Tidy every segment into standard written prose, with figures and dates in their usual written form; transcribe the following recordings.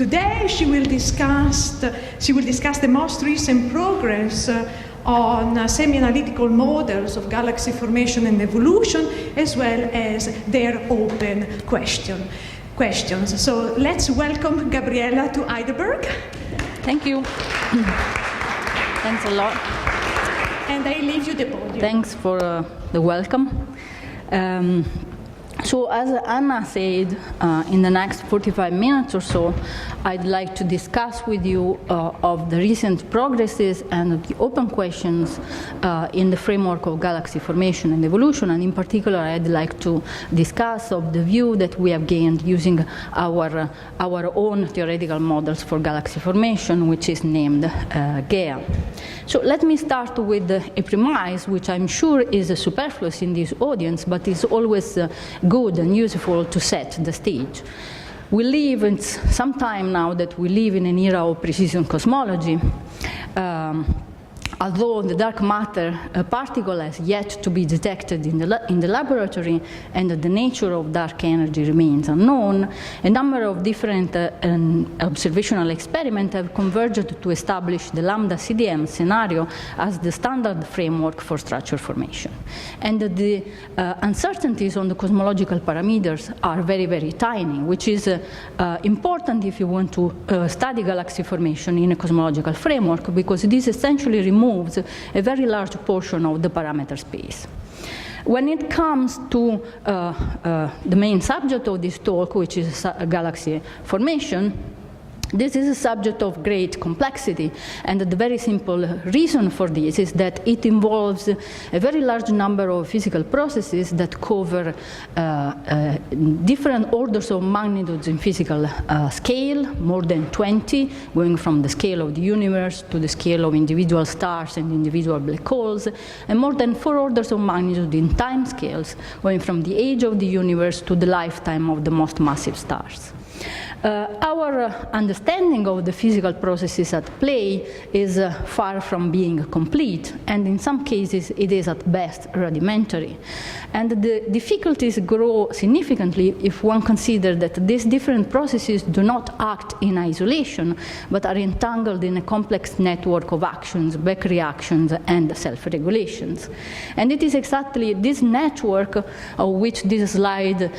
Today she will discuss the most recent progress on semi-analytical models of galaxy formation and evolution, as well as their open questions. So let's welcome Gabriella to Heidelberg. Thank you. Thanks a lot. And I leave you the podium. Thanks for the welcome. So as Anna said, in the next 45 minutes or so, I'd like to discuss with you of the recent progresses and the open questions in the framework of galaxy formation and evolution, and in particular I'd like to discuss of the view that we have gained using our own theoretical models for galaxy formation, which is named GAEA. So let me start with a premise, which I'm sure is superfluous in this audience, but is always good and useful to set the stage. We live, it's some time now that we live in an era of precision cosmology. Although the dark matter particle has yet to be detected in the laboratory and the nature of dark energy remains unknown, a number of different observational experiments have converged to establish the lambda CDM scenario as the standard framework for structure formation. And the uncertainties on the cosmological parameters are very, very tiny, which is important if you want to study galaxy formation in a cosmological framework, because this essentially removes a very large portion of the parameter space. When it comes to the main subject of this talk, which is galaxy formation, this is a subject of great complexity, and the very simple reason for this is that it involves a very large number of physical processes that cover different orders of magnitudes in physical scale, more than 20, going from the scale of the universe to the scale of individual stars and individual black holes, and more than 4 orders of magnitude in time scales, going from the age of the universe to the lifetime of the most massive stars. Our understanding of the physical processes at play is far from being complete, and in some cases it is at best rudimentary. And the difficulties grow significantly if one considers that these different processes do not act in isolation, but are entangled in a complex network of actions, back reactions, and self-regulations. And it is exactly this network of which this slide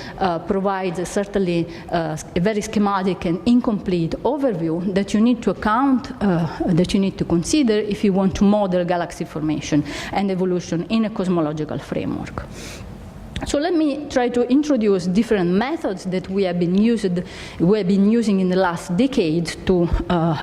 provides certainly a very schematic and incomplete overview that you need to account, that you need to consider if you want to model galaxy formation and evolution in a cosmological framework. So let me try to introduce different methods that we have been using in the last decade to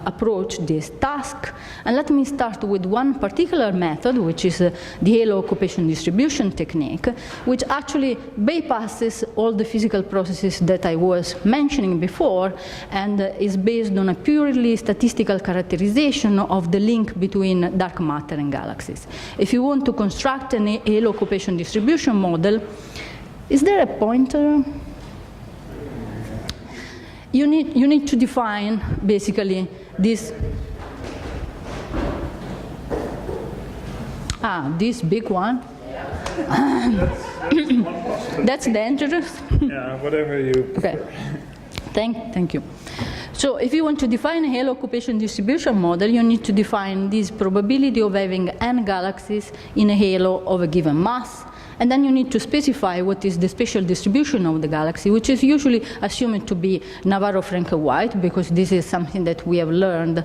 approach this task. And let me start with one particular method, which is the halo occupation distribution technique, which actually bypasses all the physical processes that I was mentioning before, and is based on a purely statistical characterization of the link between dark matter and galaxies. If you want to construct an halo occupation distribution model, is there a pointer? You need to define basically this. This big one. That's dangerous. Yeah, whatever you prefer. Okay. Thank you. So if you want to define a halo occupation distribution model, you need to define this probability of having n galaxies in a halo of a given mass. And then you need to specify what is the spatial distribution of the galaxy, which is usually assumed to be Navarro-Frenkel-White, because this is something that we have learned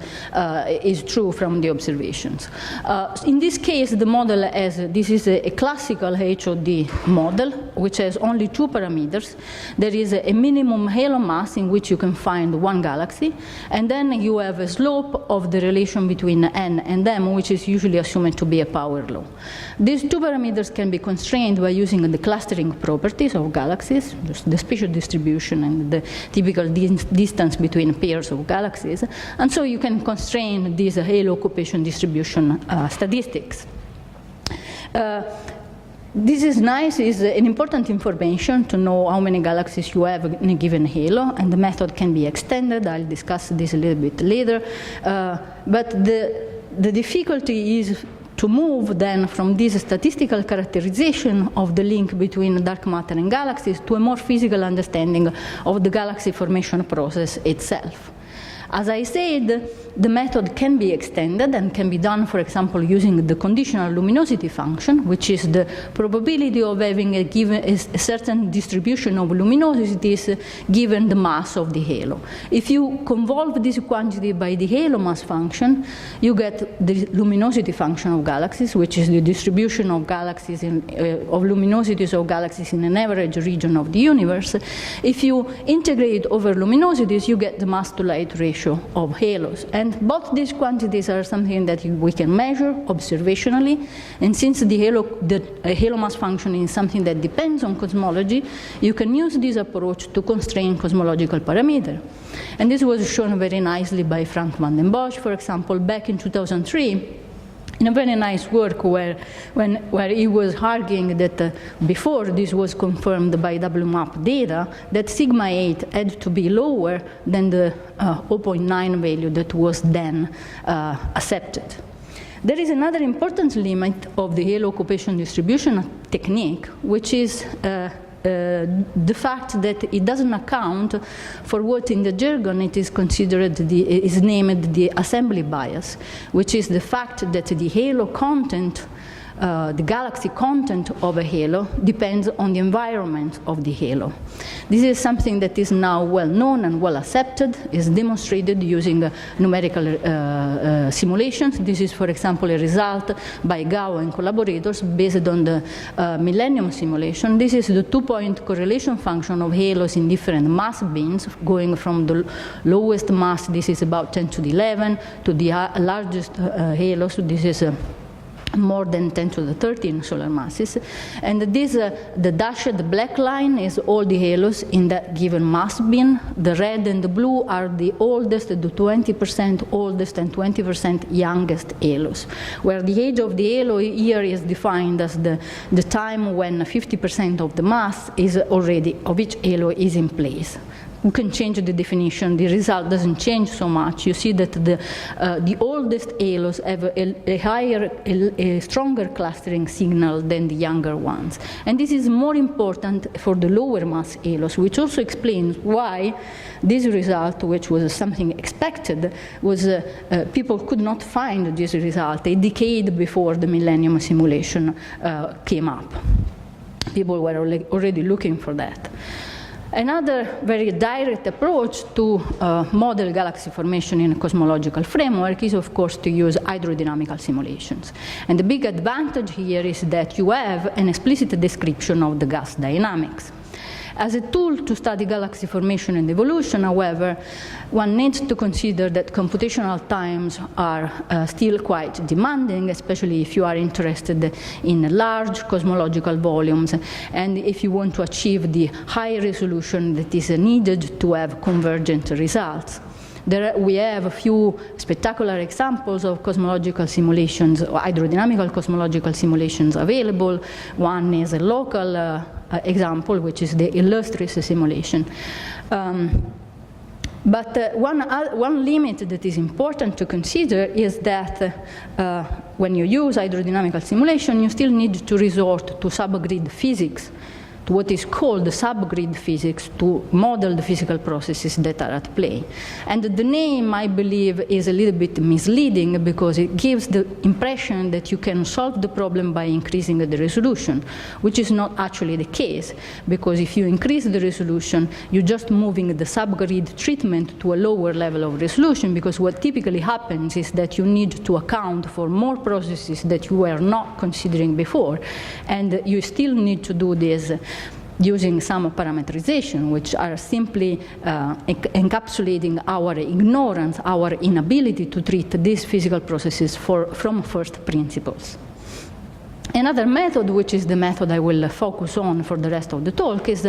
is true from the observations. In this case, the model this is a classical HOD model, which has only 2 parameters. There is a minimum halo mass in which you can find 1 galaxy, and then you have a slope of the relation between n and m, which is usually assumed to be a power law. These 2 parameters can be constrained by using the clustering properties of galaxies, the spatial distribution and the typical distance between pairs of galaxies, and so you can constrain these halo occupation distribution statistics. This is nice, is an important information to know how many galaxies you have in a given halo, and the method can be extended. I'll discuss this a little bit later. But the difficulty is to move then from this statistical characterization of the link between dark matter and galaxies to a more physical understanding of the galaxy formation process itself. As I said, the method can be extended and can be done, for example, using the conditional luminosity function, which is the probability of having a certain distribution of luminosities given the mass of the halo. If you convolve this quantity by the halo mass function, you get the luminosity function of galaxies, which is the distribution of galaxies of luminosities of galaxies in an average region of the universe. If you integrate over luminosities, you get the mass to light ratio of halos. And both these quantities are something that we can measure observationally. And since the halo mass function is something that depends on cosmology, you can use this approach to constrain cosmological parameter. And this was shown very nicely by Frank van den Bosch, for example, back in 2003. In a very nice work where he was arguing that before this was confirmed by WMAP data, that sigma 8 had to be lower than the 0.9 value that was then accepted. There is another important limit of the halo occupation distribution technique, which is the fact that it doesn't account for what in the jargon it is considered is named the assembly bias, which is the fact that the halo content, the galaxy content of a halo depends on the environment of the halo. This is something that is now well known and well accepted, is demonstrated using numerical simulations. This is, for example, a result by GAEA and collaborators based on the Millennium simulation. This is the two-point correlation function of halos in different mass bands, going from the lowest mass, this is about 10 to the 11, to the largest halos, this is more than 10 to the 13 solar masses. And this, the dashed black line is all the halos in that given mass bin. The red and the blue are the oldest, the 20% oldest and 20% youngest halos, where the age of the halo here is defined as the time when 50% of the mass is already, of each halo is in place. We can change the definition. The result doesn't change so much. You see that the oldest halos have a stronger clustering signal than the younger ones. And this is more important for the lower mass halos, which also explains why this result, which was something expected, was people could not find this result a decade before the Millennium simulation came up. People were already looking for that. Another very direct approach to model galaxy formation in a cosmological framework is, of course, to use hydrodynamical simulations. And the big advantage here is that you have an explicit description of the gas dynamics. As a tool to study galaxy formation and evolution, however, one needs to consider that computational times are still quite demanding, especially if you are interested in large cosmological volumes and if you want to achieve the high resolution that is needed to have convergent results. We have a few spectacular examples of cosmological simulations, or hydrodynamical cosmological simulations available. One is a local example, which is the Illustris simulation. But one limit that is important to consider is that when you use hydrodynamical simulation, you still need to resort to subgrid physics, to what is called the subgrid physics, to model the physical processes that are at play. And the name, I believe, is a little bit misleading because it gives the impression that you can solve the problem by increasing the resolution, which is not actually the case, because if you increase the resolution, you're just moving the subgrid treatment to a lower level of resolution, because what typically happens is that you need to account for more processes that you were not considering before, and you still need to do this using some parameterization, which are simply encapsulating our ignorance, our inability to treat these physical processes from first principles. Another method, which is the method I will focus on for the rest of the talk, is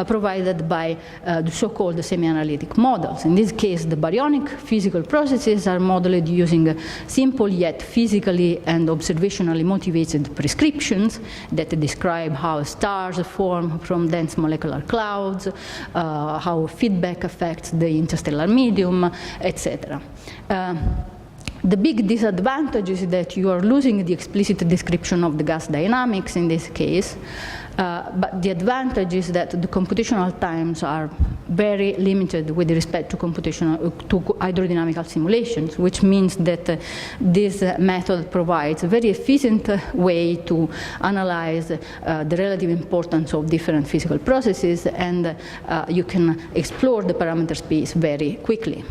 provided by the so-called semi-analytic models. In this case, the baryonic physical processes are modeled using simple yet physically and observationally motivated prescriptions that describe how stars form from dense molecular clouds, how feedback affects the interstellar medium, etc. The big disadvantage is that you are losing the explicit description of the gas dynamics in this case, but the advantage is that the computational times are very limited with respect to to hydrodynamical simulations, which means that this method provides a very efficient way to analyze the relative importance of different physical processes, and you can explore the parameter space very quickly.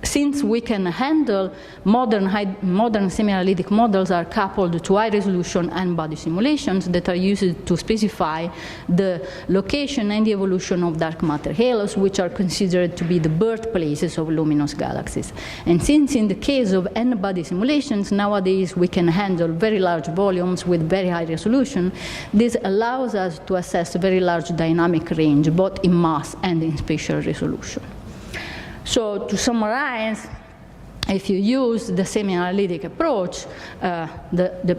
Since we can handle modern semi-analytic models are coupled to high-resolution n-body simulations that are used to specify the location and the evolution of dark matter halos, which are considered to be the birthplaces of luminous galaxies. And since in the case of n-body simulations, nowadays we can handle very large volumes with very high resolution, this allows us to assess a very large dynamic range, both in mass and in spatial resolution. So to if you use the semi-analytic approach, the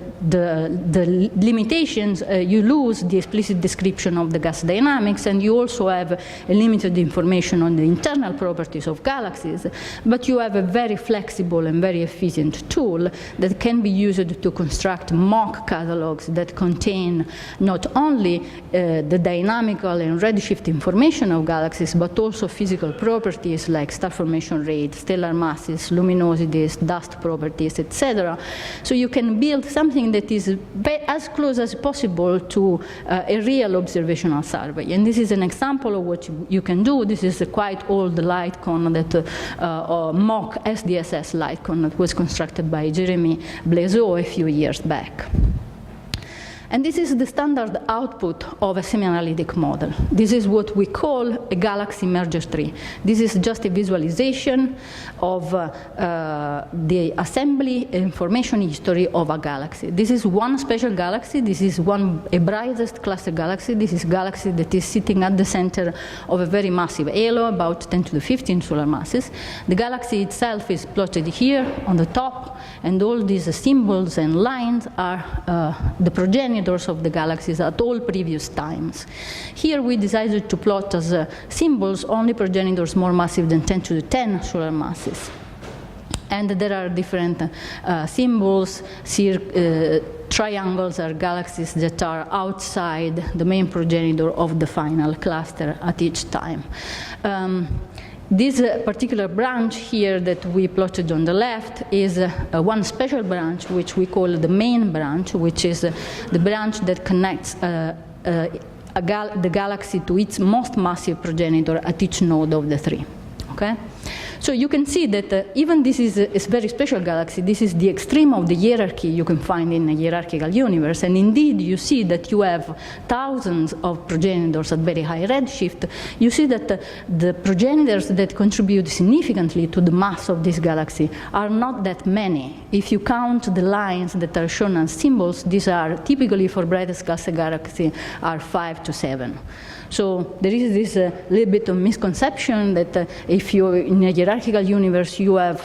limitations, you lose the explicit description of the gas dynamics, and you also have a limited information on the internal properties of galaxies, but you have a very flexible and very efficient tool that can be used to construct mock catalogs that contain not only the dynamical and redshift information of galaxies, but also physical properties like star formation rate, stellar masses, luminosity, dust properties, etc. So you can build something that is as close as possible to a real observational survey. And this is an example of what you can do. This is a quite old light cone that mock SDSS light cone that was constructed by Jeremy Blaiseau a few years back. And this is the standard output of a semi-analytic model. This is what we call a galaxy merger tree. This is just a visualization of the assembly information history of a galaxy. This is one special galaxy. This is a brightest cluster galaxy. This is a galaxy that is sitting at the center of a very massive halo, about 10 to the 15 solar masses. The galaxy itself is plotted here on the top, and all these symbols and lines are the progenitors of the galaxies at all previous times. Here we decided to plot as symbols only progenitors more massive than 10 to the 10 solar masses. And there are different symbols. Triangles are galaxies that are outside the main progenitor of the final cluster at each time. This particular branch here that we plotted on the left is one special branch, which we call the main branch, which is the branch that connects the galaxy to its most massive progenitor at each node of the three. Okay? So you can see that even this is a very special galaxy. This is the extreme of the hierarchy you can find in a hierarchical universe. And indeed, you see that you have thousands of progenitors at very high redshift. You see that the progenitors that contribute significantly to the mass of this galaxy are not that many. If you count the lines that are shown as symbols, these are typically for brightest cluster galaxy are 5 to 7. So there is this little bit of misconception that if you're in a hierarchical universe, you have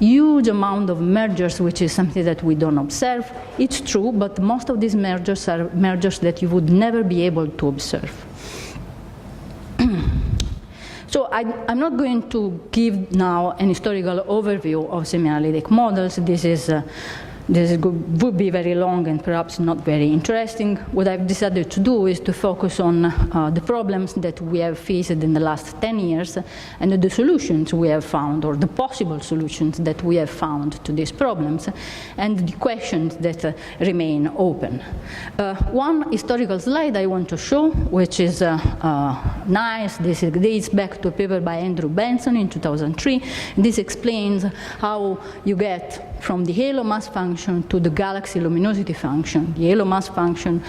huge amount of mergers, which is something that we don't observe. It's true, but most of these mergers are mergers that you would never be able to observe. So I'm not going to give now an historical overview of semi-analytic models. This would be very long and perhaps not very interesting. What I've decided to do is to focus on the problems that we have faced in the last 10 years and the solutions we have found, or the possible solutions that we have found to these problems, and the questions that remain open. One historical slide I want to show, which is nice. This dates back to a paper by Andrew Benson in 2003. This explains how you get from the halo mass function to the galaxy luminosity function. The halo mass function,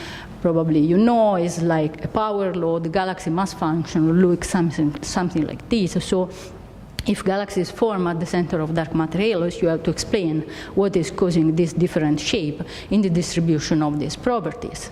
probably you know, is like a power law. The galaxy mass function looks something like this. So if galaxies form at the center of dark matter halos, you have to explain what is causing this different shape in the distribution of these properties.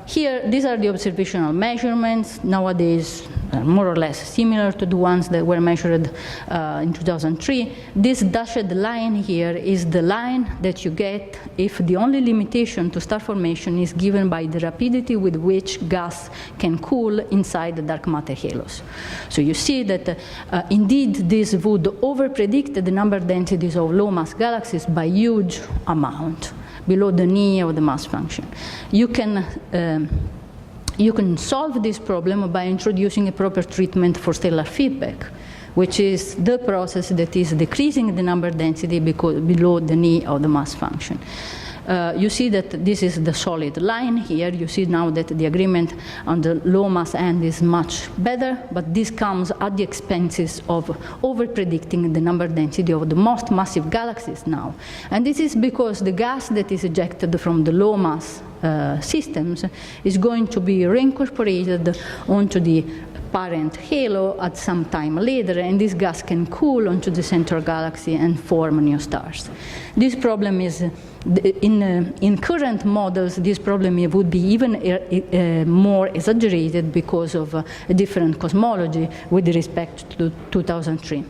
Here, these are the observational measurements. Nowadays, more or less similar to the ones that were measured in 2003. This dashed line here is the line that you get if the only limitation to star formation is given by the rapidity with which gas can cool inside the dark matter halos. So you see that indeed this would over-predict the number densities of low-mass galaxies by huge amount, below the knee of the mass function. You can you can solve this problem by introducing a proper treatment for stellar feedback, which is the process that is decreasing the number density below the knee of the mass function. You see that this is the solid line here. You see now that the agreement on the low mass end is much better, but this comes at the expenses of over-predicting the number density of the most massive galaxies now. And this is because the gas that is ejected from the low mass systems is going to be reincorporated onto the parent halo at some time later, and this gas can cool onto the central galaxy and form new stars. This problem is, in current models, this problem would be even more exaggerated because of a different cosmology with respect to 2003.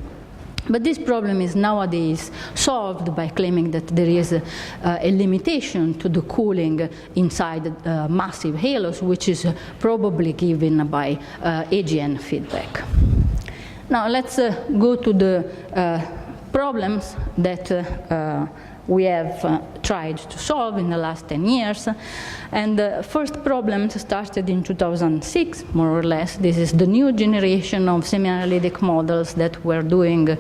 But this problem is nowadays solved by claiming that there is a limitation to the cooling inside massive halos, which is probably given by AGN feedback. Now let's go to the problems that we have tried to solve in the last 10 years. And the first problem started in 2006, more or less. This is the new generation of semi-analytic models that were doing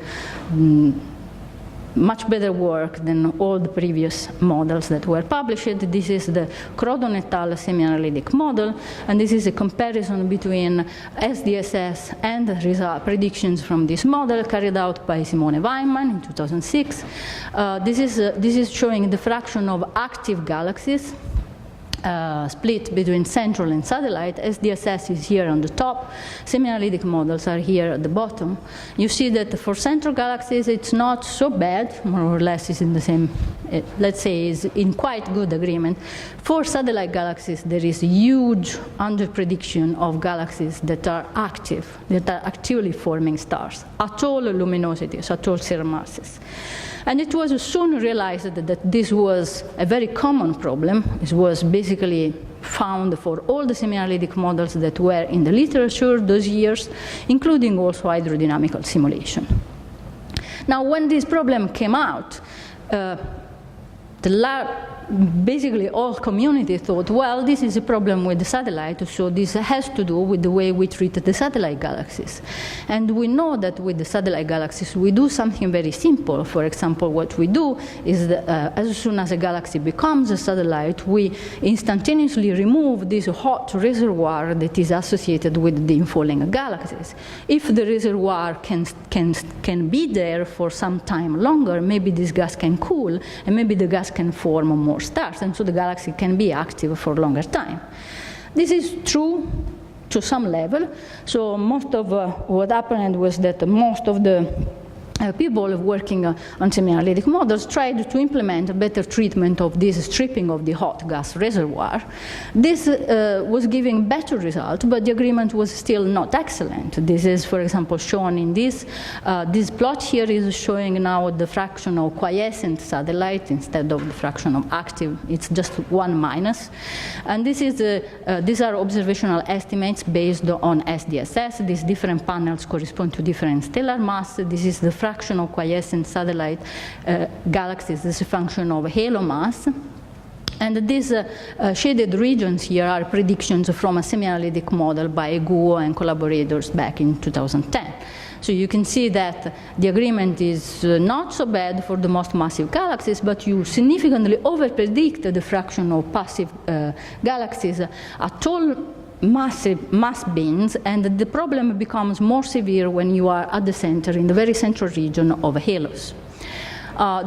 much better work than all the previous models that were published. This is the Croton et al. Semi-analytic model, and this is a comparison between SDSS and predictions from this model carried out by Simone Weinmann in 2006. This is showing the fraction of active galaxies split between central and satellite. SDSS is here on the top. Semi-analytic models are here at the bottom. You see that for central galaxies, it's not so bad, more or less is in the same, let's say, is in quite good agreement. For satellite galaxies, there is a huge under-prediction of galaxies that are active, that are actively forming stars, at all luminosities, at all stellar masses. And it was soon realized that this was a very common problem. It was basically found for all the semi-analytic models that were in the literature those years, including also hydrodynamical simulation. Now, when this problem came out, basically all community thought, well, this is a problem with the satellite, so this has to do with the way we treat the satellite galaxies. And we know that with the satellite galaxies, we do something very simple. For example, what we do is that, as soon as a galaxy becomes a satellite, we instantaneously remove this hot reservoir that is associated with the infalling galaxies. If the reservoir can be there for some time longer, maybe this gas can cool, and maybe the gas can form more stars, and so the galaxy can be active for a longer time. This is true to some level. So most of what happened was that most of the people working on semi-analytic models tried to implement a better treatment of this stripping of the hot gas reservoir. This was giving better result, but the agreement was still not excellent. This is, for example, shown in this. This plot here is showing now the fraction of quiescent satellite instead of the fraction of active. It's just 1 minus. And this is these are observational estimates based on SDSS. These different panels correspond to different stellar mass. This is the fraction of quiescent satellite galaxies. This is a function of halo mass. And these shaded regions here are predictions from a semi-analytic model by Guo and collaborators back in 2010. So you can see that the agreement is not so bad for the most massive galaxies, but you significantly overpredict the fraction of passive galaxies at all massive mass bins, and the problem becomes more severe when you are at the center, in the very central region of halos.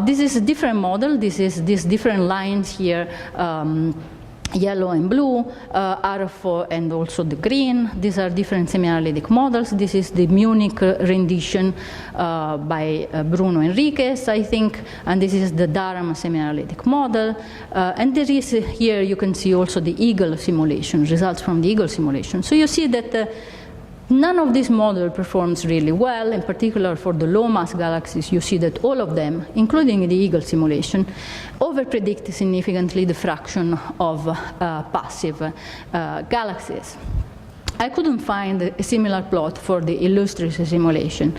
This is a different model. This is these different lines here, yellow and blue, are for, and also the green. These are different semi-analytic models. This is the Munich rendition by Bruno Enriquez, I think, and this is the Durham semi-analytic model. And there is here, you can see also the Eagle simulation, results from the Eagle simulation. So you see that none of this model performs really well. In particular, for the low-mass galaxies, you see that all of them, including the Eagle simulation, overpredict significantly the fraction of passive galaxies. I couldn't find a similar plot for the Illustris simulation.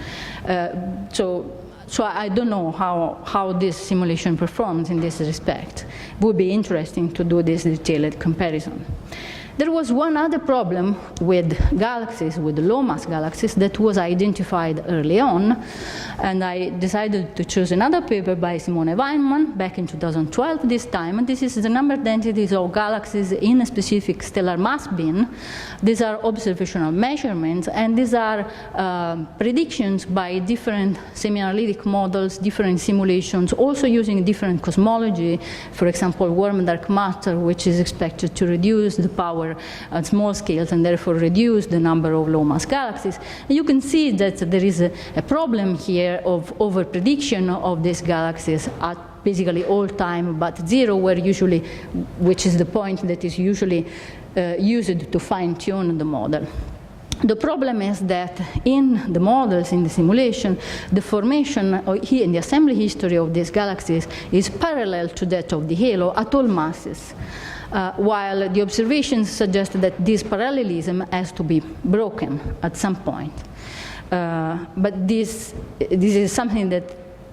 So I don't know how this simulation performs in this respect. It would be interesting to do this detailed comparison. There was one other problem with galaxies, with low-mass galaxies, that was identified early on, and I decided to choose another paper by Simone Weinmann back in 2012 this time, and this is the number densities of galaxies in a specific stellar mass bin. These are observational measurements, and these are predictions by different semi-analytic models, different simulations, also using different cosmology, for example, warm dark matter, which is expected to reduce the power at small scales and therefore reduce the number of low-mass galaxies. And you can see that there is a problem here of over-prediction of these galaxies at basically all time but zero, which is the point that is usually used to fine-tune the model. The problem is that in the models, in the simulation, the formation in the assembly history of these galaxies is parallel to that of the halo at all masses, while the observations suggest that this parallelism has to be broken at some point. But this is something that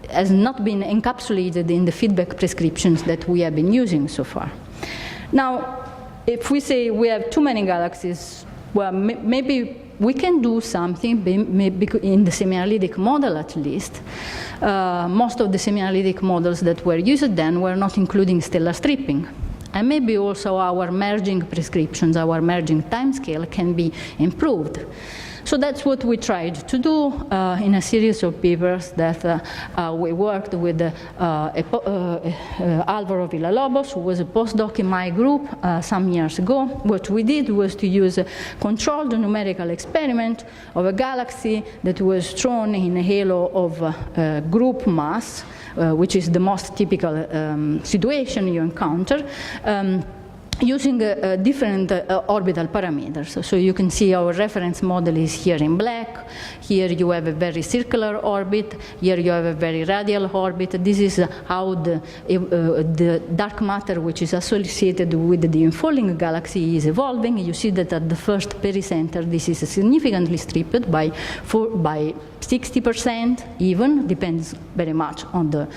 has not been encapsulated in the feedback prescriptions that we have been using so far. Now, if we say we have too many galaxies, well, maybe we can do something, maybe in the semi-analytic model at least. Most of the semi-analytic models that were used then were not including stellar stripping. And maybe also our merging prescriptions, our merging timescale can be improved. So that's what we tried to do in a series of papers that we worked with Álvaro Villalobos, who was a postdoc in my group some years ago. What we did was to use a controlled numerical experiment of a galaxy that was thrown in a halo of group mass, which is the most typical situation you encounter, using different orbital parameters. So you can see our reference model is here in black. Here you have a very circular orbit. Here you have a very radial orbit. This is how the dark matter, which is associated with the infalling galaxy, is evolving. You see that at the first pericenter, this is significantly stripped by 60% even, depends very much on the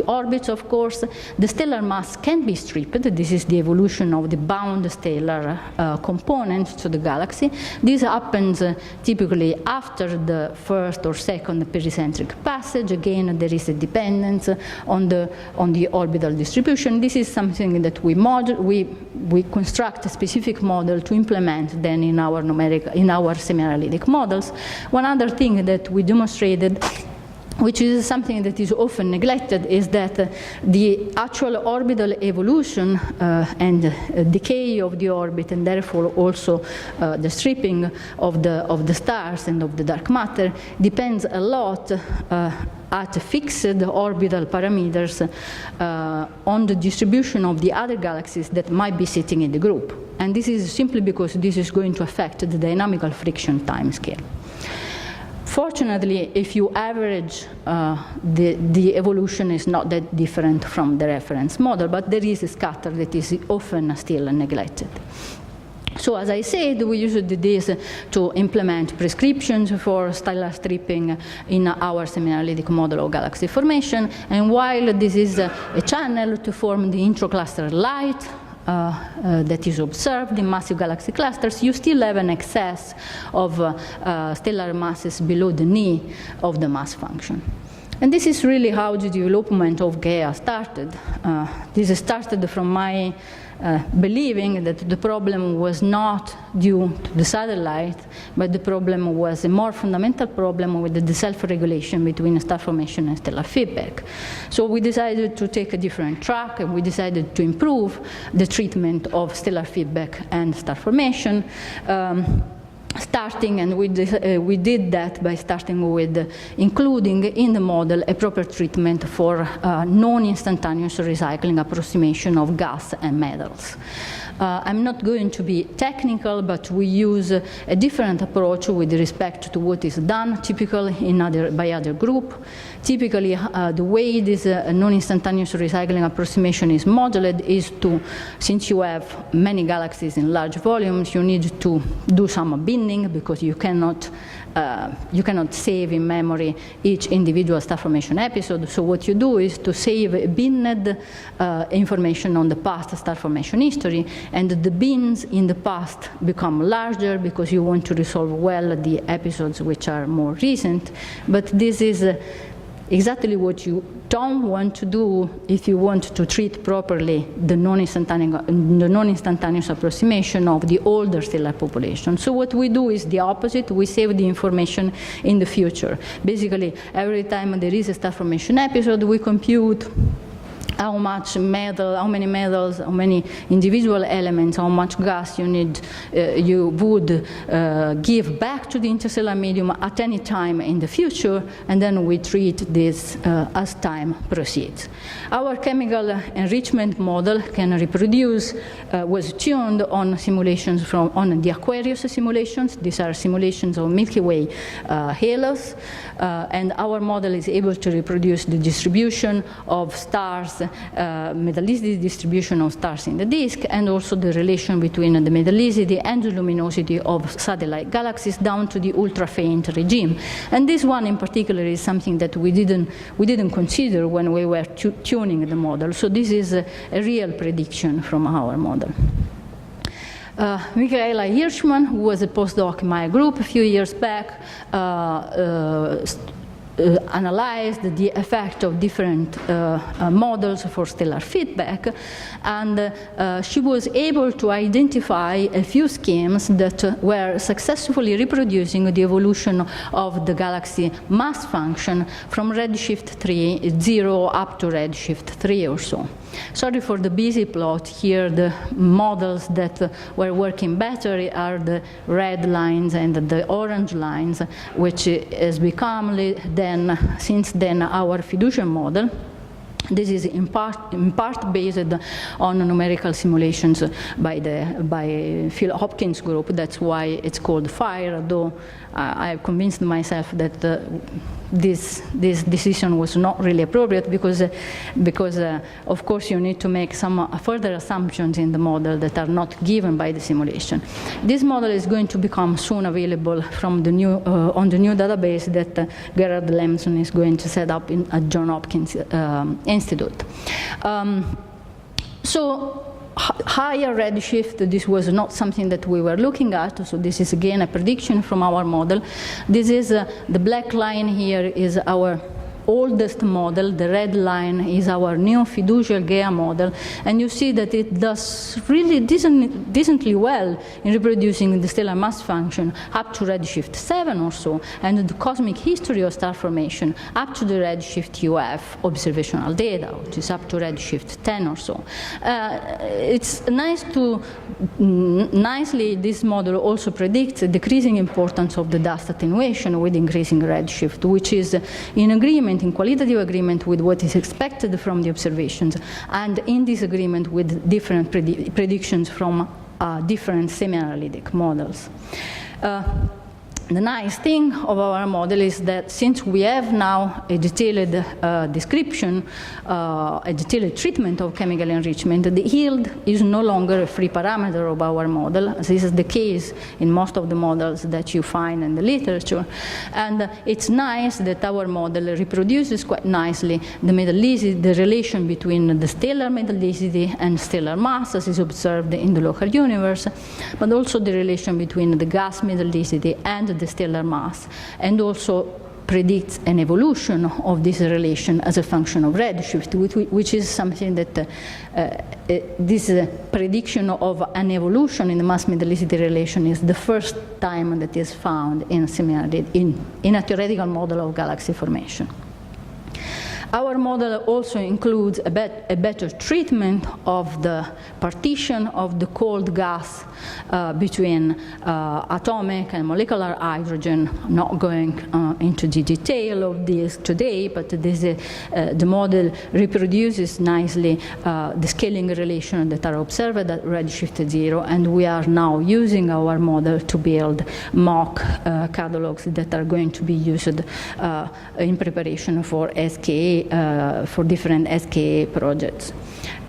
orbits, of course. The stellar mass can be stripped. This is the evolution of the bound stellar component to the galaxy. This happens typically after the first or second pericentric passage. Again, there is a dependence on the orbital distribution. This is something that we construct a specific model to implement then in our semi-analytic models. One other thing that we demonstrated, which is something that is often neglected, is that the actual orbital evolution and decay of the orbit, and therefore also the stripping of the stars and of the dark matter, depends a lot at fixed orbital parameters on the distribution of the other galaxies that might be sitting in the group. And this is simply because this is going to affect the dynamical friction timescale. Fortunately, if you average, the evolution is not that different from the reference model, but there is a scatter that is often still neglected. So as I said, we used this to implement prescriptions for stellar stripping in our semi-analytic model of galaxy formation. And while this is a channel to form the intracluster light, that is observed in massive galaxy clusters, you still have an excess of stellar masses below the knee of the mass function. And this is really how the development of GAEA started. This started from my believing that the problem was not due to the satellite, but the problem was a more fundamental problem with the self-regulation between star formation and stellar feedback. So we decided to take a different track, and we decided to improve the treatment of stellar feedback and star formation. And we did that by starting with including in the model a proper treatment for non-instantaneous recycling approximation of gas and metals. I'm not going to be technical, but we use a different approach with respect to what is done typically by other group. Typically, the way this non-instantaneous recycling approximation is modeled is to, since you have many galaxies in large volumes, you need to do some binning because you cannot save in memory each individual star formation episode. So what you do is to save binned information on the past star formation history, And the bins in the past become larger because you want to resolve well the episodes which are more recent. But this is exactly what you don't want to do if you want to treat properly the non-instantaneous approximation of the older stellar population. So what we do is the opposite. We save the information in the future. Basically, every time there is a star formation episode, we compute how much metal, how many metals, how many individual elements, how much gas you need, you would give back to the interstellar medium at any time in the future, and then we treat this as time proceeds. Our chemical enrichment model can reproduce, was tuned on simulations on the Aquarius simulations. These are simulations of Milky Way halos, and our model is able to reproduce the distribution of stars, metallicity distribution of stars in the disk, and also the relation between the metallicity and the luminosity of satellite galaxies down to the ultra-faint regime. And this one in particular is something that we didn't consider when we were tuning the model. So this is a real prediction from our model. Michaela Hirschman, who was a postdoc in my group a few years back, analyzed the effect of different models for stellar feedback, and she was able to identify a few schemes that were successfully reproducing the evolution of the galaxy mass function from redshift 0 up to redshift 3 or so. Sorry for the busy plot here. The models that were working better are the red lines and the orange lines, which has become since then our fiducian model. This is in part based on numerical simulations by Phil Hopkins' group. That's why it's called FIRE, though I have convinced myself that this decision was not really appropriate because of course you need to make some further assumptions in the model that are not given by the simulation. This model is going to become soon available from the new on the new database that Gerard Lemson is going to set up at Johns Hopkins Institute. So higher redshift, this was not something that we were looking at, so this is again a prediction from our model. This is the black line here is our oldest model, the red line is our new fiducial GAEA model, and you see that it does really decently well in reproducing the stellar mass function up to redshift 7 or so, and the cosmic history of star formation up to the redshift UF observational data, which is up to redshift 10 or so. It's nice to, nicely this model also predicts the decreasing importance of the dust attenuation with increasing redshift, which is in agreement, in qualitative agreement with what is expected from the observations, and in disagreement with different predictions from different semi-analytic models. The nice thing of our model is that since we have now a detailed description, a detailed treatment of chemical enrichment, the yield is no longer a free parameter of our model. This is the case in most of the models that you find in the literature. And it's nice that our model reproduces quite nicely the metallicity, the relation between the stellar metallicity and stellar mass as is observed in the local universe, but also the relation between the gas metallicity and the stellar mass, and also predicts an evolution of this relation as a function of redshift, which is something that this prediction of an evolution in the mass metallicity relation is the first time that is found in a theoretical model of galaxy formation. Our model also includes a better treatment of the partition of the cold gas between atomic and molecular hydrogen. I'm not going into the detail of this today, but the model reproduces nicely the scaling relations that are observed at redshift 0, and we are now using our model to build mock catalogs that are going to be used in preparation for SKA, for different SKA projects.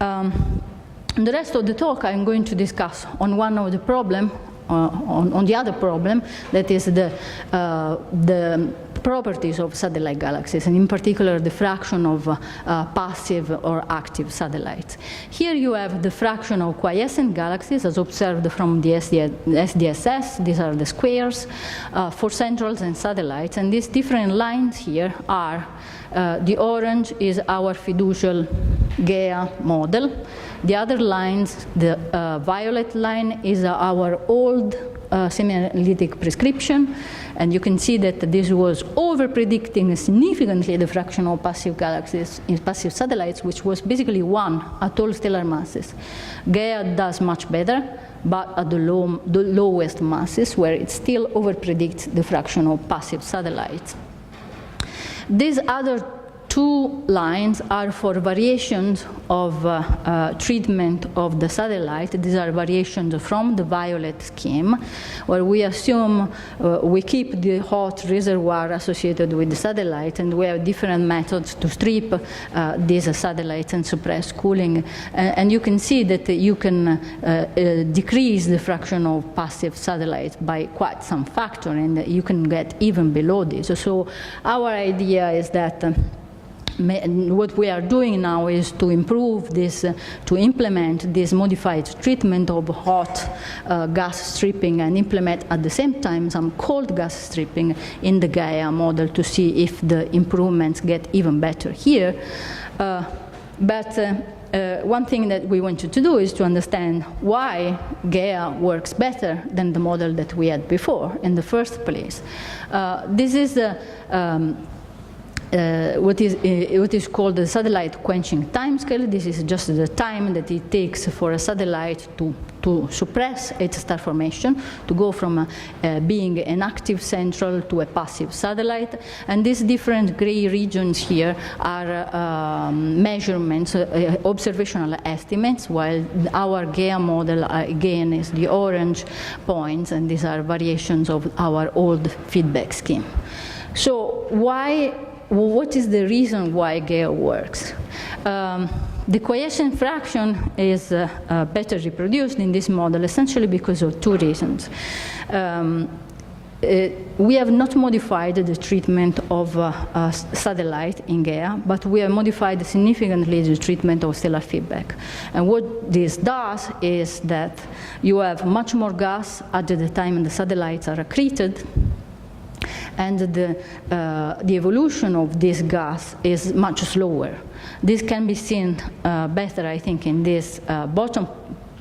The rest of the talk I'm going to discuss on one of the problems on the other problem, that is the properties of satellite galaxies, and in particular the fraction of passive or active satellites. Here you have the fraction of quiescent galaxies as observed from the SDSS. These are the squares for centrals and satellites, and these different lines here are the orange is our fiducial GAEA model. The other lines, the violet line is our old semi-analytic prescription, and you can see that this was over-predicting significantly the fraction of passive galaxies in passive satellites, which was basically 1 at all stellar masses. GAEA does much better, but at the lowest masses, where it still over-predicts the fraction of passive satellites. These other two lines are for variations of treatment of the satellite. These are variations from the violet scheme, where we assume we keep the hot reservoir associated with the satellite, and we have different methods to strip these satellites and suppress cooling. And you can see that you can decrease the fraction of passive satellites by quite some factor, and you can get even below this. So our idea is that what we are doing now is to improve this, to implement this modified treatment of hot gas stripping, and implement at the same time some cold gas stripping in the GAEA model to see if the improvements get even better here. One thing that we wanted to do is to understand why GAEA works better than the model that we had before in the first place. This is what is called the satellite quenching timescale. This is just the time that it takes for a satellite to suppress its star formation, to go from being an active central to a passive satellite. And these different gray regions here are measurements, observational estimates, while our GAEA model, again, is the orange points, and these are variations of our old feedback scheme. So what is the reason why GAEA works? The quiescent fraction is better reproduced in this model, essentially because of two reasons. We have not modified the treatment of satellite in GAEA, but we have modified significantly the treatment of stellar feedback. And what this does is that you have much more gas at the time the satellites are accreted, and the evolution of this gas is much slower. This can be seen better, I think, in this bottom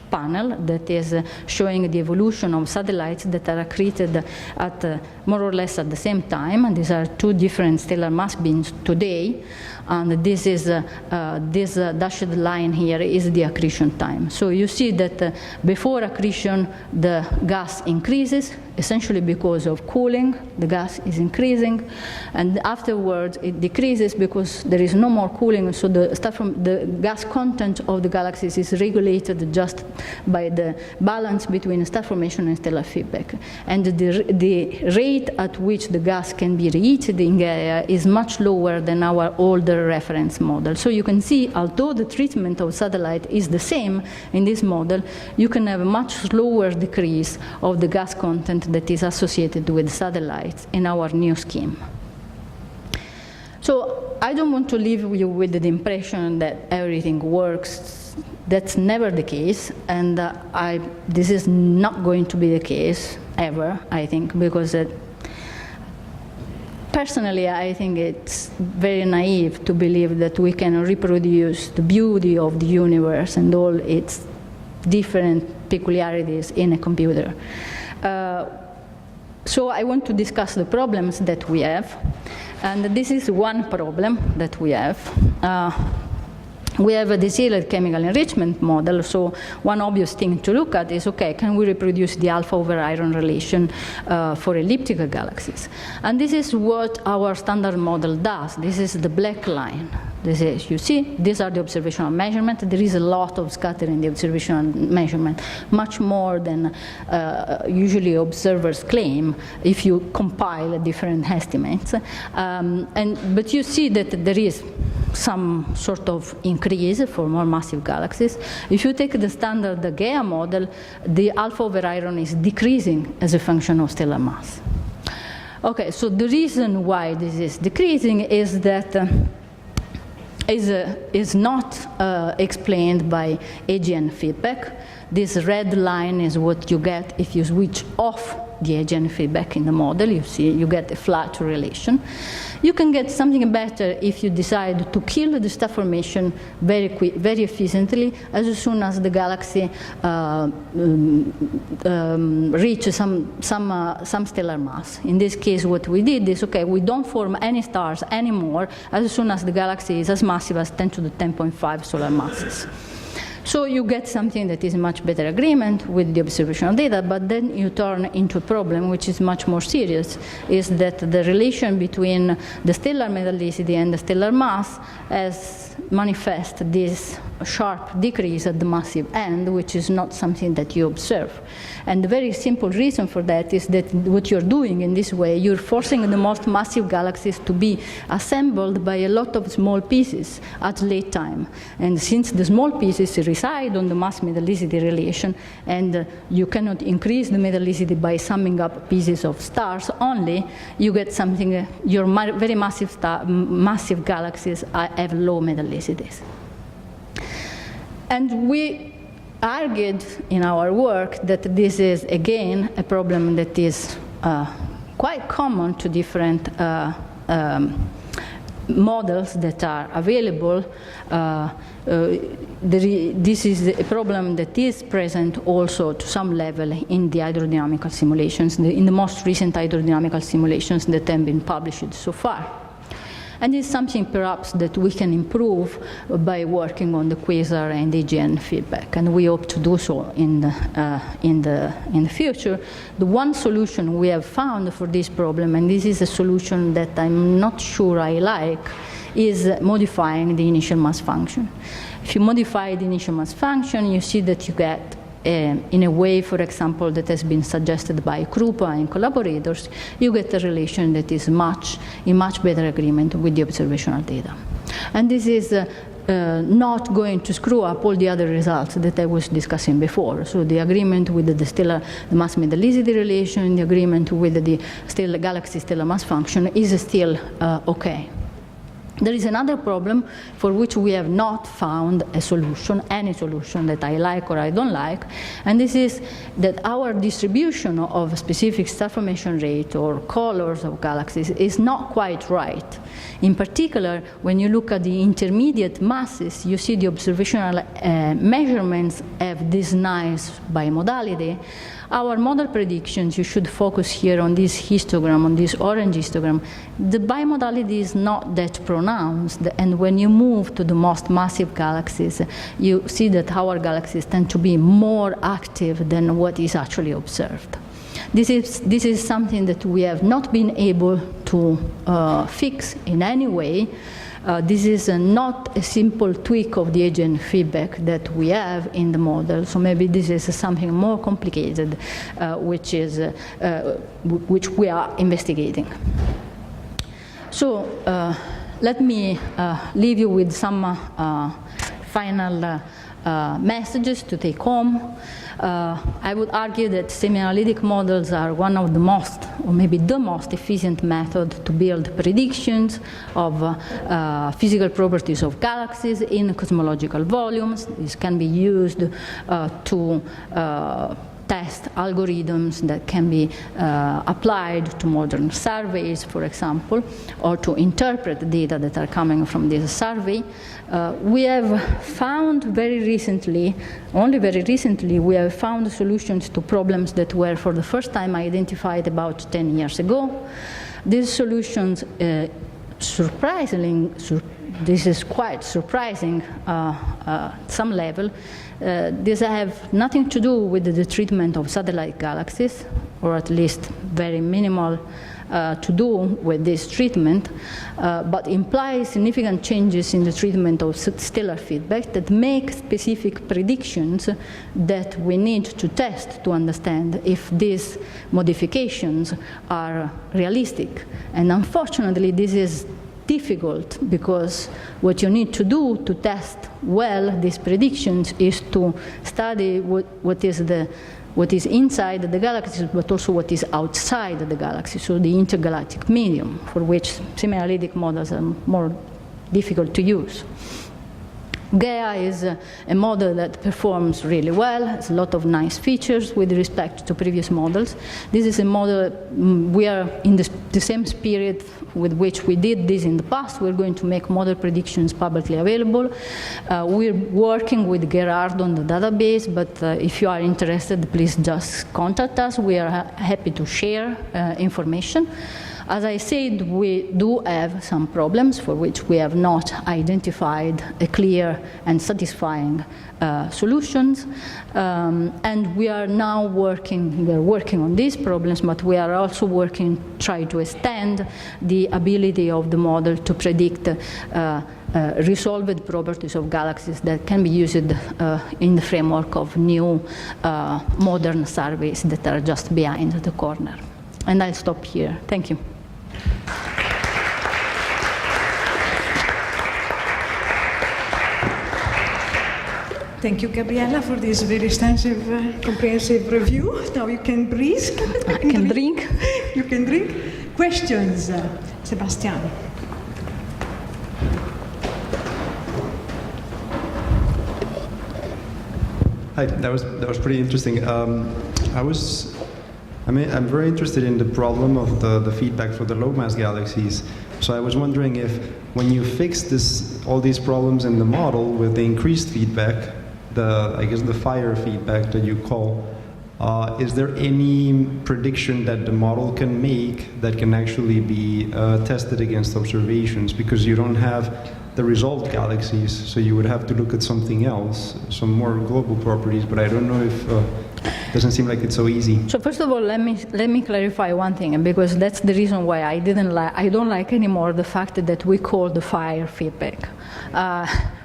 panel that is showing the evolution of satellites that are accreted at more or less at the same time. And these are two different stellar mass beams today. And this is this dashed line here is the accretion time. So you see that before accretion, the gas increases, essentially because of cooling. The gas is increasing, and afterwards it decreases because there is no more cooling. So the gas content of the galaxies is regulated just by the balance between star formation and stellar feedback. And the rate at which the gas can be reheated in GAEA is much lower than our older reference model. So you can see, although the treatment of satellite is the same in this model, you can have a much slower decrease of the gas content that is associated with satellites in our new scheme. So I don't want to leave you with the impression that everything works. That's never the case, and this is not going to be the case ever, I think, because personally, I think it's very naive to believe that we can reproduce the beauty of the universe and all its different peculiarities in a computer. So I want to discuss the problems that we have, and this is one problem that we have. We have a desired chemical enrichment model, so one obvious thing to look at is, okay, can we reproduce the alpha over iron relation for elliptical galaxies? And this is what our standard model does. This is the black line. This is, you see, these are the observational measurements. There is a lot of scattering in the observational measurement, much more than usually observers claim if you compile different estimates. But you see that there is some sort of increase for more massive galaxies. If you take the standard GAEA model, the alpha over iron is decreasing as a function of stellar mass. Okay, so the reason why this is decreasing is that is not explained by AGN feedback. This red line is what you get if you switch off the AGN feedback in the model. You see, you get a flat relation. You can get something better if you decide to kill the star formation very efficiently as soon as the galaxy reaches some stellar mass. In this case, what we did is, okay, we don't form any stars anymore as soon as the galaxy is as massive as 10 to the 10.5 solar masses. So you get something that is much better agreement with the observational data, but then you turn into a problem which is much more serious, is that the relation between the stellar metallicity and the stellar mass has manifest this sharp decrease at the massive end, which is not something that you observe. And the very simple reason for that is that what you're doing in this way, you're forcing the most massive galaxies to be assembled by a lot of small pieces at late time. And since the small pieces reside on the mass metallicity relation, and you cannot increase the metallicity by summing up pieces of stars only, you get something, your very massive galaxies have low metallicities. And we argued in our work that this is, again, a problem that is quite common to different models that are available. This is a problem that is present also to some level in the hydrodynamical simulations, in the most recent hydrodynamical simulations that have been published so far. And it's something perhaps that we can improve by working on the quasar and AGN feedback, and we hope to do so in the future. The one solution we have found for this problem, and this is a solution that I'm not sure I like, is modifying the initial mass function. If you modify the initial mass function, you see that you get in a way, for example, that has been suggested by Krupa and collaborators, you get a relation that is in much better agreement with the observational data. And this is not going to screw up all the other results that I was discussing before. So the agreement with the mass metallicity relation, the agreement with the galaxy stellar mass function is still okay. There is another problem for which we have not found a solution, any solution that I like or I don't like, and this is that our distribution of specific star formation rate or colors of galaxies is not quite right. In particular, when you look at the intermediate masses, you see the observational measurements have this nice bimodality. Our model predictions, you should focus here on this histogram, on this orange histogram. The bimodality is not that pronounced, and when you move to the most massive galaxies, you see that our galaxies tend to be more active than what is actually observed. This is something that we have not been able to fix in any way. This is not a simple tweak of the AGN feedback that we have in the model, so maybe this is something more complicated, which we are investigating. So let me leave you with some final messages to take home. I would argue that semi-analytic models are one of the most, or maybe the most efficient method to build predictions of physical properties of galaxies in cosmological volumes. This can be used to test algorithms that can be applied to modern surveys, for example, or to interpret data that are coming from this survey. We have found very recently, only very recently, we have found solutions to problems that were for the first time identified about 10 years ago. These solutions, surprisingly, this is quite surprising some level. These have nothing to do with the treatment of satellite galaxies, or at least very minimal to do with this treatment, but imply significant changes in the treatment of stellar feedback that make specific predictions that we need to test to understand if these modifications are realistic. And unfortunately, this is difficult, because what you need to do to test well these predictions is to study what is inside the galaxies, but also what is outside the galaxy, so the intergalactic medium, for which semi-analytic models are more difficult to use. GAEA is a model that performs really well, has a lot of nice features with respect to previous models. This is a model, we are in the same spirit with which we did this in the past. We're going to make model predictions publicly available. We're working with Gerard on the database, but if you are interested, please just contact us. We are happy to share information. As I said, we do have some problems for which we have not identified a clear and satisfying solutions, and we are now working on these problems, but we are also working to try to extend the ability of the model to predict resolved properties of galaxies that can be used in the framework of new modern surveys that are just behind the corner. And I'll stop here. Thank you. Thank you, Gabriella, for this very extensive, comprehensive review. Now you can breathe. I can drink. You can drink. Questions, Sebastian? Hi, that was pretty interesting. I'm very interested in the problem of the feedback for the low mass galaxies. So I was wondering if, when you fix all these problems in the model with the increased feedback, I guess the fire feedback that you call, is there any prediction that the model can make that can actually be tested against observations? Because you don't have the resolved galaxies, so you would have to look at something else, some more global properties, but I don't know if it doesn't seem like it's so easy. So first of all, let me clarify one thing, because that's the reason why I don't like anymore the fact that we call the fire feedback.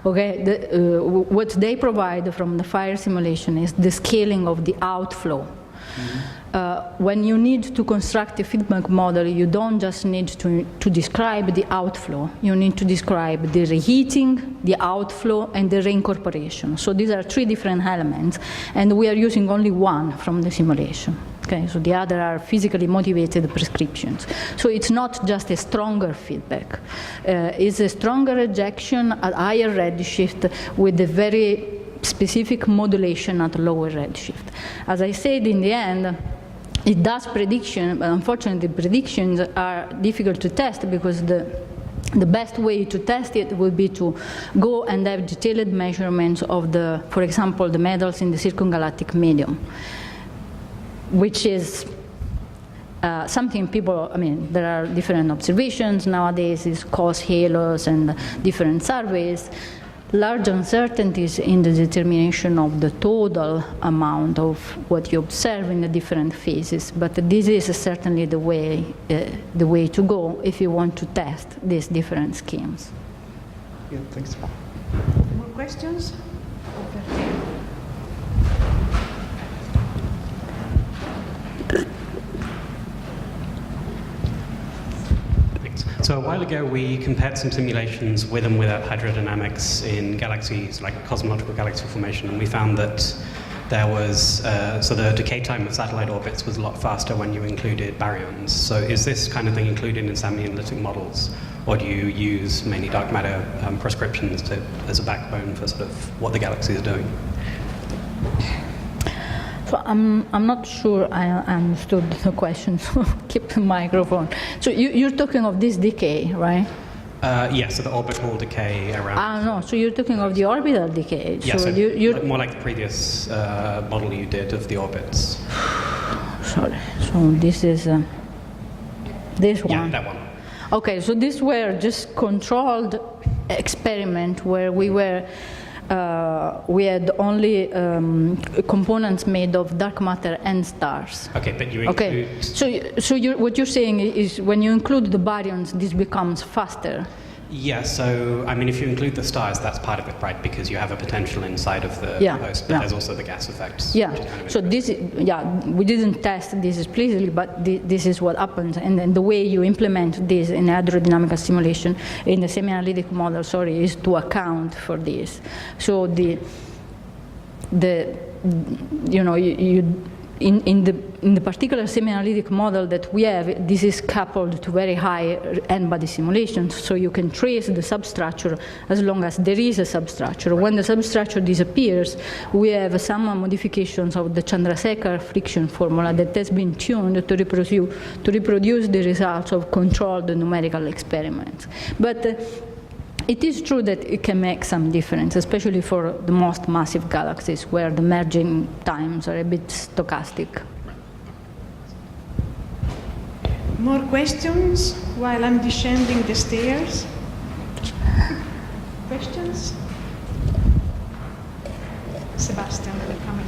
What they provide from the fire simulation is the scaling of the outflow. Mm-hmm. When you need to construct a feedback model, you don't just need to describe the outflow. You need to describe the reheating, the outflow, and the reincorporation. So these are three different elements, and we are using only one from the simulation. Okay, so the other are physically motivated prescriptions. So it's not just a stronger feedback. It's a stronger ejection at higher redshift with a very specific modulation at lower redshift. As I said, in the end, it does prediction, but unfortunately predictions are difficult to test, because the best way to test it would be to go and have detailed measurements of for example, the metals in the circumgalactic medium, which is something there are different observations nowadays, is cause halos and different surveys. Large uncertainties in the determination of the total amount of what you observe in the different phases, but this is certainly the way to go if you want to test these different schemes. Yeah, thanks. More questions? So a while ago, we compared some simulations with and without hydrodynamics in galaxies, like cosmological galaxy formation, and we found that there was, so the decay time of satellite orbits was a lot faster when you included baryons. So is this kind of thing included in semi-analytic models, or do you use mainly dark matter prescriptions as a backbone for sort of what the galaxy is doing? So I'm not sure I understood the question, so keep the microphone. So you're talking of this decay, right? Yes, so the orbital decay around. No, so you're talking of the orbital decay. Yeah, so you're more like the previous model you did of the orbits. Sorry, so this is this one. Yeah, that one. Okay, so these were just controlled experiment where we had only components made of dark matter and stars. Okay, but you include... Okay, so what you're saying is when you include the baryons, this becomes faster. Yeah, so I mean, if you include the stars, that's part of it, right? Because you have a potential inside of the host, but there's also the gas effects. Yeah. Which is kind of So this, we didn't test this explicitly, but this is what happens, and then the way you implement this in hydrodynamical simulation, in the semi-analytic model, is to account for this. So in the particular semi-analytic model that we have, this is coupled to very high n-body simulations, so you can trace the substructure as long as there is a substructure. When the substructure disappears, we have some modifications of the Chandrasekhar friction formula that has been tuned to reproduce the results of controlled numerical experiments. But it is true that it can make some difference, especially for the most massive galaxies where the merging times are a bit stochastic. More questions while I'm descending the stairs? Questions? Sebastian, coming.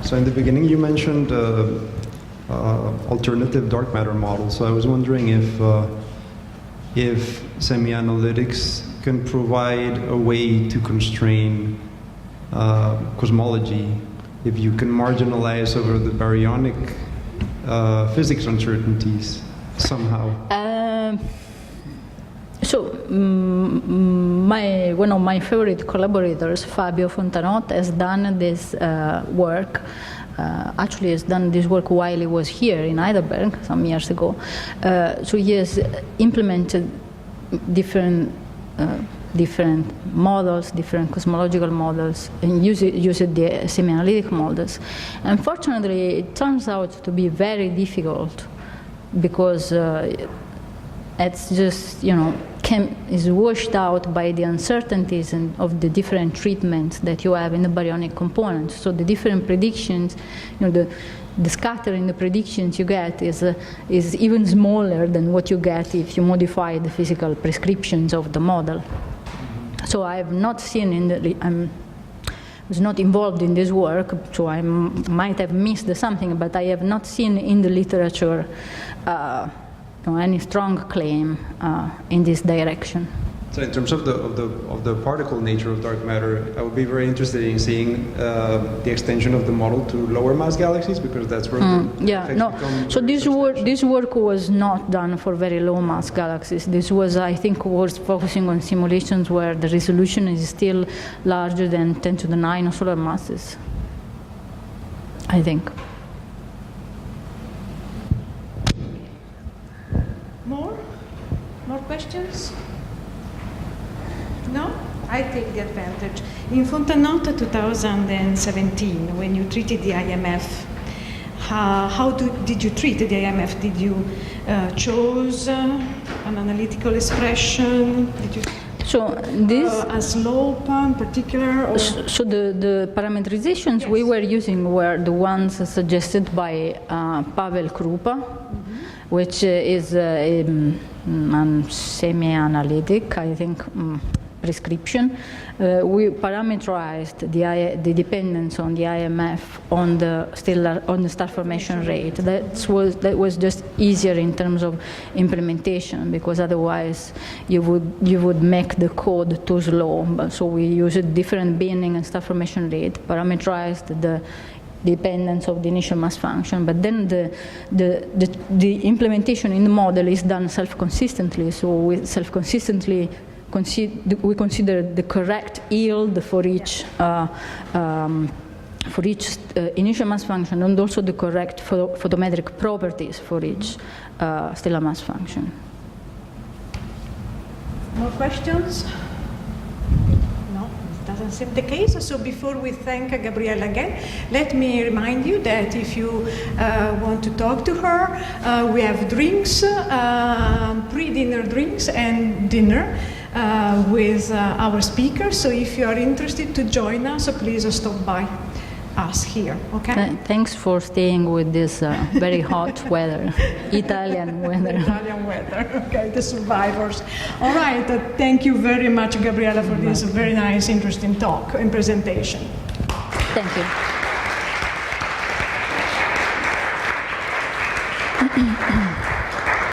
So in the beginning you mentioned alternative dark matter models. So I was wondering if semi-analytics can provide a way to constrain cosmology, if you can marginalize over the baryonic physics uncertainties somehow. One of my favorite collaborators, Fabio Fontanotte, has done this work. Actually has done this work while he was here in Heidelberg some years ago. So he has implemented different models, different cosmological models, and used the semi-analytic models. Unfortunately, it turns out to be very difficult because it's just, is washed out by the uncertainties of the different treatments that you have in the baryonic components. So the different predictions, the scatter in the predictions you get is even smaller than what you get if you modify the physical prescriptions of the model. So I have not seen I was not involved in this work, so I might have missed something, but I have not seen in the literature any strong claim in this direction. So in terms of the particle nature of dark matter, I would be very interested in seeing the extension of the model to lower mass galaxies, because that's where So this work was not done for very low mass galaxies. This was, I think, was focusing on simulations where the resolution is still larger than 10 to the 9 solar masses, I think. More questions? No? I take the advantage. In Fontanotte 2017, when you treated the IMF, how did you treat the IMF? Did you choose an analytical expression? Did you a slope in particular? Or? So the parameterizations we were using were the ones suggested by Pavel Krupa, which is semi-analytic, I think, prescription. We parameterized the dependence on the IMF on the star formation rate. That was just easier in terms of implementation, because otherwise you would make the code too slow. So we used different binning and star formation rate, parameterized the dependence of the initial mass function, but then the implementation in the model is done self-consistently. So we consider the correct yield for each initial mass function, and also the correct photometric properties for each stellar mass function. More questions? Doesn't seem the case. So before we thank Gabriella again, let me remind you that if you want to talk to her, we have drinks, pre-dinner drinks and dinner with our speakers. So if you are interested to join us, please stop by us here, okay? Thanks for staying with this very hot weather, Italian weather. Italian weather, okay, the survivors. All right, thank you very much, Gabriella, for this very nice, interesting talk and presentation. Thank you.